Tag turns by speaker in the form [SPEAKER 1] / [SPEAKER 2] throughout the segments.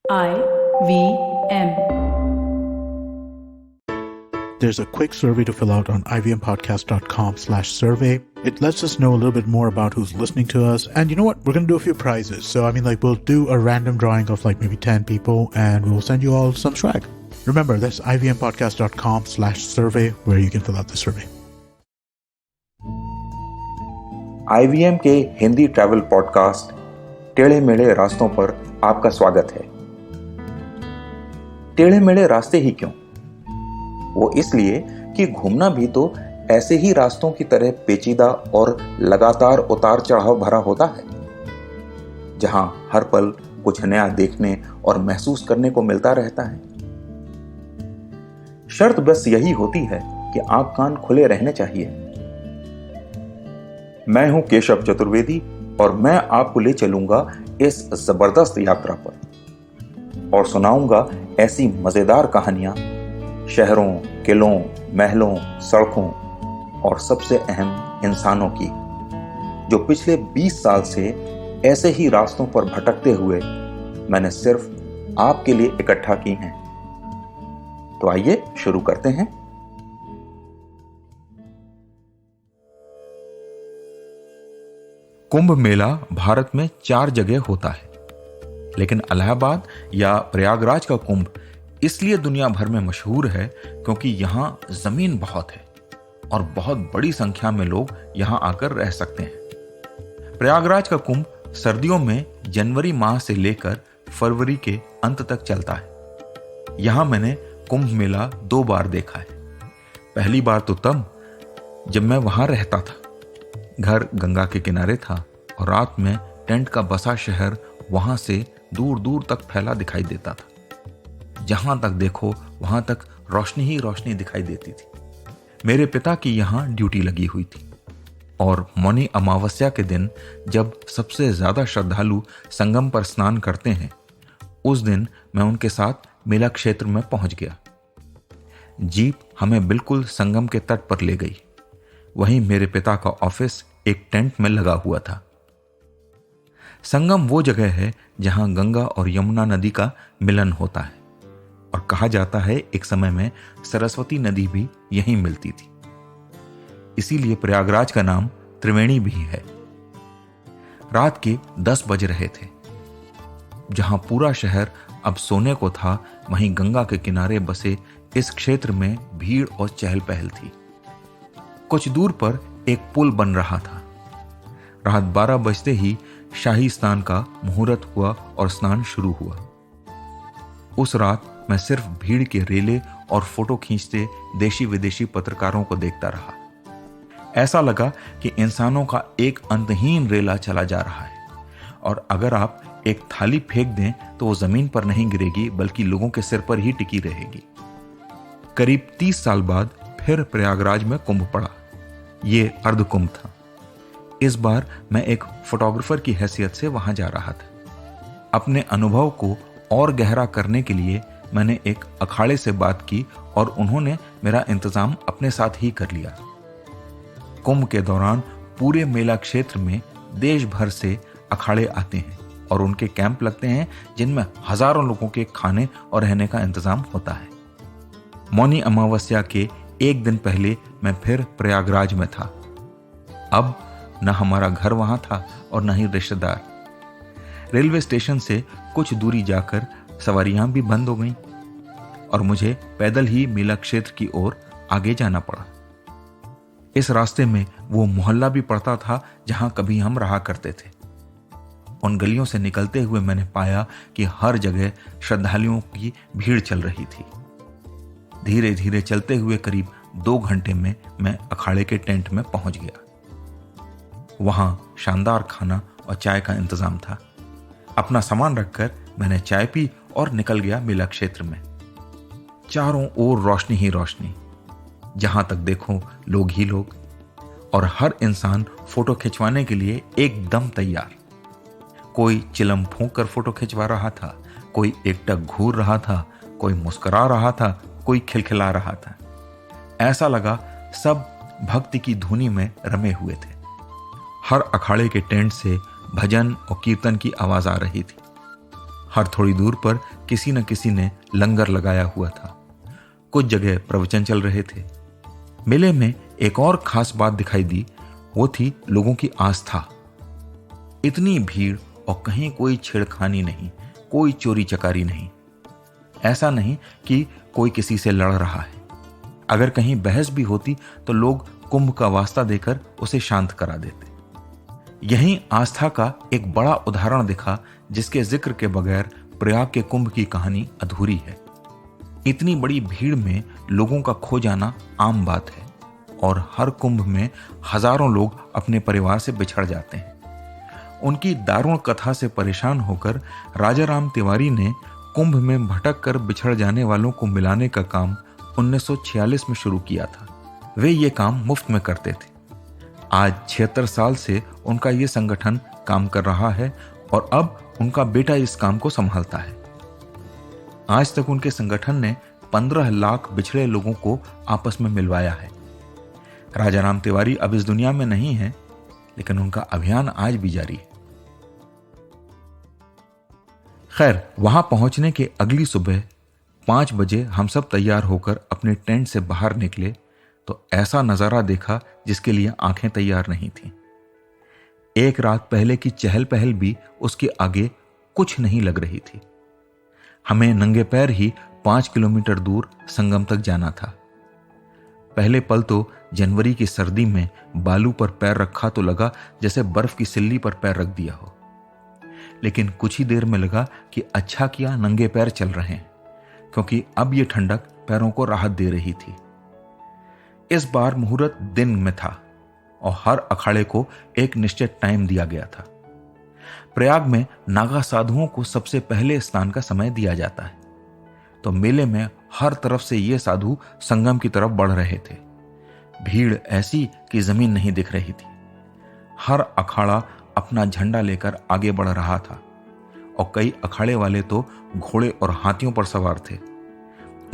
[SPEAKER 1] IVM.
[SPEAKER 2] There's a quick survey to fill out on ivmpodcast.com/survey. It lets us know a little bit more about who's listening to us. And you know what? We're going to do a few prizes. So, we'll do a random drawing of maybe 10 people and we'll send you all some swag. Remember, that's ivmpodcast.com/survey where you can fill out the survey.
[SPEAKER 3] IVM के Hindi travel podcast टेढ़े मेढ़े रास्तों पर आपका स्वागत है। टेढ़े मेढ़े रास्ते ही क्यों? वो इसलिए कि घूमना भी तो ऐसे ही रास्तों की तरह पेचीदा और लगातार उतार चढ़ाव भरा होता है, जहां हर पल कुछ नया देखने और महसूस करने को मिलता रहता है। शर्त बस यही होती है कि आंख कान खुले रहने चाहिए। मैं हूं केशव चतुर्वेदी और मैं आपको ले चलूंगा इस जबरदस्त यात्रा पर और सुनाऊंगा ऐसी मजेदार कहानियां शहरों, किलों, महलों, सड़कों और सबसे अहम इंसानों की, जो पिछले 20 साल से ऐसे ही रास्तों पर भटकते हुए मैंने सिर्फ आपके लिए इकट्ठा की हैं। तो आइए शुरू करते हैं। कुंभ मेला भारत में 4 जगह होता है, लेकिन इलाहाबाद या प्रयागराज का कुंभ इसलिए दुनिया भर में मशहूर है क्योंकि यहां जमीन बहुत है और बहुत बड़ी संख्या में लोग यहां आकर रह सकते हैं। प्रयागराज का कुंभ सर्दियों में जनवरी माह से लेकर फरवरी के अंत तक चलता है। यहां मैंने कुंभ मेला 2 बार देखा है। पहली बार तो तब जब मैं वहां रहता था। घर गंगा के किनारे था और रात में टेंट का बसा शहर वहां से दूर दूर तक फैला दिखाई देता था। जहां तक देखो वहां तक रोशनी ही रोशनी दिखाई देती थी। मेरे पिता की यहां ड्यूटी लगी हुई थी और मौनी अमावस्या के दिन जब सबसे ज्यादा श्रद्धालु संगम पर स्नान करते हैं, उस दिन मैं उनके साथ मेला क्षेत्र में पहुंच गया। जीप हमें बिल्कुल संगम के तट पर ले गई। वहीं मेरे पिता का ऑफिस एक टेंट में लगा हुआ था। संगम वो जगह है जहां गंगा और यमुना नदी का मिलन होता है और कहा जाता है एक समय में सरस्वती नदी भी यहीं मिलती थी। इसीलिए प्रयागराज का नाम त्रिवेणी भी है। रात के 10 बज रहे थे। जहां पूरा शहर अब सोने को था, वहीं गंगा के किनारे बसे इस क्षेत्र में भीड़ और चहल पहल थी। कुछ दूर पर एक पुल बन रहा था। रात 12 बजते ही शाही स्नान का मुहूर्त हुआ और स्नान शुरू हुआ। उस रात मैं सिर्फ भीड़ के रेले और फोटो खींचते देशी विदेशी पत्रकारों को देखता रहा। ऐसा लगा कि इंसानों का एक अंतहीन रेला चला जा रहा है और अगर आप एक थाली फेंक दें तो वो जमीन पर नहीं गिरेगी बल्कि लोगों के सिर पर ही टिकी रहेगी। करीब 30 साल बाद फिर प्रयागराज में कुंभ पड़ा। ये अर्ध कुंभ था। इस बार मैं एक फोटोग्राफर की हैसियत से वहां जा रहा था। अपने अनुभव को और गहरा करने के लिए मैंने एक अखाड़े से बात की और उन्होंने मेरा इंतजाम अपने साथ ही कर लिया। कुंभ के दौरान पूरे मेला क्षेत्र में देश भर से अखाड़े आते हैं और उनके कैंप लगते हैं जिनमें हजारों लोगों के खाने और रहने का इंतजाम होता है। मौनी अमावस्या के एक दिन पहले मैं फिर प्रयागराज में था। अब न हमारा घर वहां था और न ही रिश्तेदार। रेलवे स्टेशन से कुछ दूरी जाकर सवारियां भी बंद हो गईं और मुझे पैदल ही मेला क्षेत्र की ओर आगे जाना पड़ा। इस रास्ते में वो मोहल्ला भी पड़ता था जहां कभी हम रहा करते थे। उन गलियों से निकलते हुए मैंने पाया कि हर जगह श्रद्धालुओं की भीड़ चल रही थी। धीरे धीरे चलते हुए करीब 2 घंटे में मैं अखाड़े के टेंट में पहुंच गया। वहां शानदार खाना और चाय का इंतजाम था। अपना सामान रखकर मैंने चाय पी और निकल गया मेला क्षेत्र में। चारों ओर रोशनी ही रोशनी, जहां तक देखो लोग ही लोग और हर इंसान फोटो खिंचवाने के लिए एकदम तैयार। कोई चिलम फूंक कर फोटो खिंचवा रहा था, कोई एकटक घूर रहा था, कोई मुस्कुरा रहा था, कोई खिलखिला रहा था। ऐसा लगा सब भक्ति की धुनी में रमे हुए थे। हर अखाड़े के टेंट से भजन और कीर्तन की आवाज आ रही थी। हर थोड़ी दूर पर किसी न किसी ने लंगर लगाया हुआ था। कुछ जगह प्रवचन चल रहे थे। मेले में एक और खास बात दिखाई दी, वो थी लोगों की आस्था। इतनी भीड़ और कहीं कोई छेड़खानी नहीं, कोई चोरी चकारी नहीं। ऐसा नहीं कि कोई किसी से लड़ रहा है। अगर कहीं बहस भी होती तो लोग कुंभ का वास्ता देकर उसे शांत करा देते। यहीं आस्था का एक बड़ा उदाहरण दिखा, जिसके जिक्र के बगैर प्रयाग के कुंभ की कहानी अधूरी है। इतनी बड़ी भीड़ में लोगों का खो जाना आम बात है, और हर कुंभ में हजारों लोग अपने परिवार से बिछड़ जाते हैं। उनकी दारुण कथा से परेशान होकर राजा राम तिवारी ने कुंभ में भटक कर बिछड़ जाने वालों को मिलाने का काम 1946 में शुरू किया था। वे ये काम मुफ्त में करते थे। आज 76 साल से उनका ये संगठन काम कर रहा है, और अब उनका बेटा इस काम को संभालता है। आज तक उनके संगठन ने 15 लाख बिछड़े लोगों को आपस में मिलवाया है। राजा राम तिवारी अब इस दुनिया में नहीं है, लेकिन उनका अभियान आज भी जारी है। खैर, वहां पहुंचने के अगली सुबह 5 बजे हम सब तैयार होकर अपने टेंट से बाहर निकले तो ऐसा नजारा देखा जिसके लिए आंखें तैयार नहीं थीं। एक रात पहले की चहल पहल भी उसके आगे कुछ नहीं लग रही थी। हमें नंगे पैर ही 5 किलोमीटर दूर संगम तक जाना था। पहले पल तो जनवरी की सर्दी में बालू पर पैर रखा तो लगा जैसे बर्फ की सिल्ली पर पैर रख दिया हो, लेकिन कुछ ही देर में लगा कि अच्छा किया नंगे पैर चल रहे हैं, क्योंकि अब यह ठंडक पैरों को राहत दे रही थी। इस बार मुहूर्त दिन में था और हर अखाड़े को एक निश्चित टाइम दिया गया था। प्रयाग में नागा साधुओं को सबसे पहले स्नान का समय दिया जाता है, तो मेले में हर तरफ से ये साधु संगम की तरफ बढ़ रहे थे। भीड़ ऐसी कि जमीन नहीं दिख रही थी। हर अखाड़ा अपना झंडा लेकर आगे बढ़ रहा था, और कई अखाड़े वाले तो घोड़े और हाथियों पर सवार थे।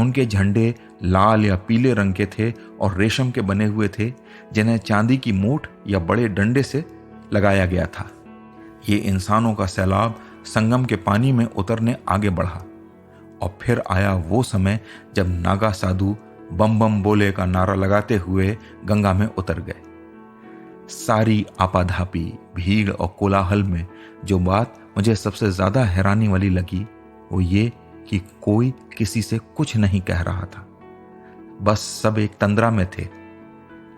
[SPEAKER 3] उनके झंडे लाल या पीले रंग के थे और रेशम के बने हुए थे, जिन्हें चांदी की मूठ या बड़े डंडे से लगाया गया था। ये इंसानों का सैलाब संगम के पानी में उतरने आगे बढ़ा, और फिर आया वो समय जब नागा साधु बम बम बोले का नारा लगाते हुए गंगा में उतर गए। सारी आपाधापी, भीड़ और कोलाहल में जो बात मुझे सबसे ज्यादा हैरानी वाली लगी, वो ये कि कोई किसी से कुछ नहीं कह रहा था। बस सब एक तंद्रा में थे,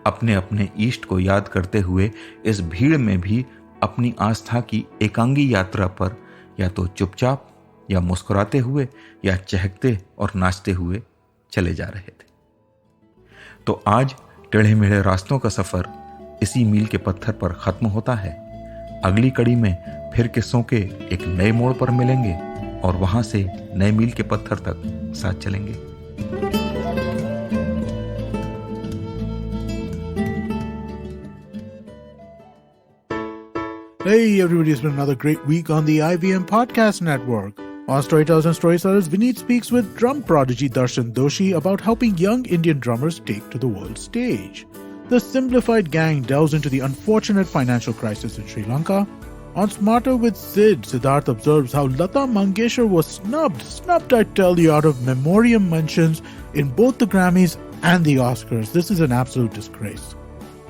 [SPEAKER 3] अपने अपने इष्ट को याद करते हुए इस भीड़ में भी अपनी आस्था की एकांगी यात्रा पर या तो चुपचाप या मुस्कुराते हुए या चहकते और नाचते हुए चले जा रहे थे। तो आज टेढ़े मेढ़े रास्तों का सफर इसी मील के पत्थर पर खत्म होता है। अगली कड़ी में फिर किस्सों के एक नए मोड़ पर मिलेंगे और वहां से नए मील के पत्थर तक साथ चलेंगे।
[SPEAKER 2] Hey everybody, it's been another great week on the IVM Podcast Network. On Storytellers and Storytellers, Vineet speaks with drum prodigy Darshan Doshi about helping young Indian drummers take to the world stage. The Simplified Gang delves into the unfortunate financial crisis in Sri Lanka. On Smarter with Sid, Siddharth observes how Lata Mangeshkar was snubbed I tell you, out of memoriam mentions in both the Grammys and the Oscars. This is an absolute disgrace.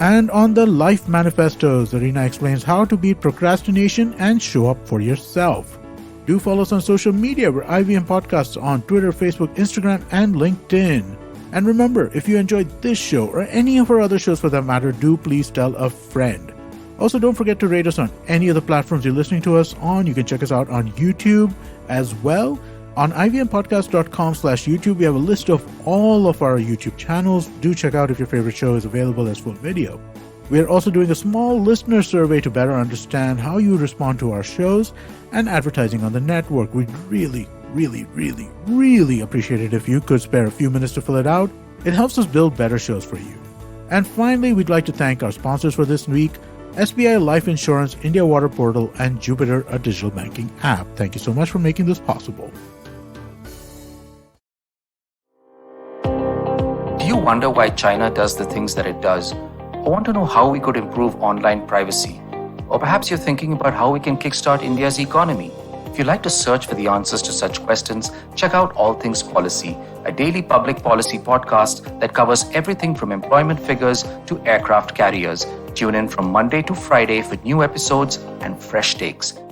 [SPEAKER 2] And on the Life Manifesto, Zarina explains how to beat procrastination and show up for yourself. Do follow us on social media. We're IVM Podcasts on Twitter, Facebook, Instagram, and LinkedIn. And remember, if you enjoyed this show or any of our other shows for that matter, do please tell a friend. Also, don't forget to rate us on any of the platforms you're listening to us on. You can check us out on YouTube as well. On ivmpodcast.com/YouTube, we have a list of all of our YouTube channels. Do check out if your favorite show is available as full video. We are also doing a small listener survey to better understand how you respond to our shows and advertising on the network. We'd really appreciate it if you could spare a few minutes to fill it out. It helps us build better shows for you. And finally, we'd like to thank our sponsors for this week: SBI Life Insurance, India Water Portal, and Jupiter, a digital banking app. Thank you so much for making this possible.
[SPEAKER 1] Do you wonder why China does the things that it does? Or want to know how we could improve online privacy? Or perhaps you're thinking about how we can kickstart India's economy? If you like to search for the answers to such questions, check out All Things Policy, a daily public policy podcast that covers everything from employment figures to aircraft carriers. Tune in from Monday to Friday for new episodes and fresh takes.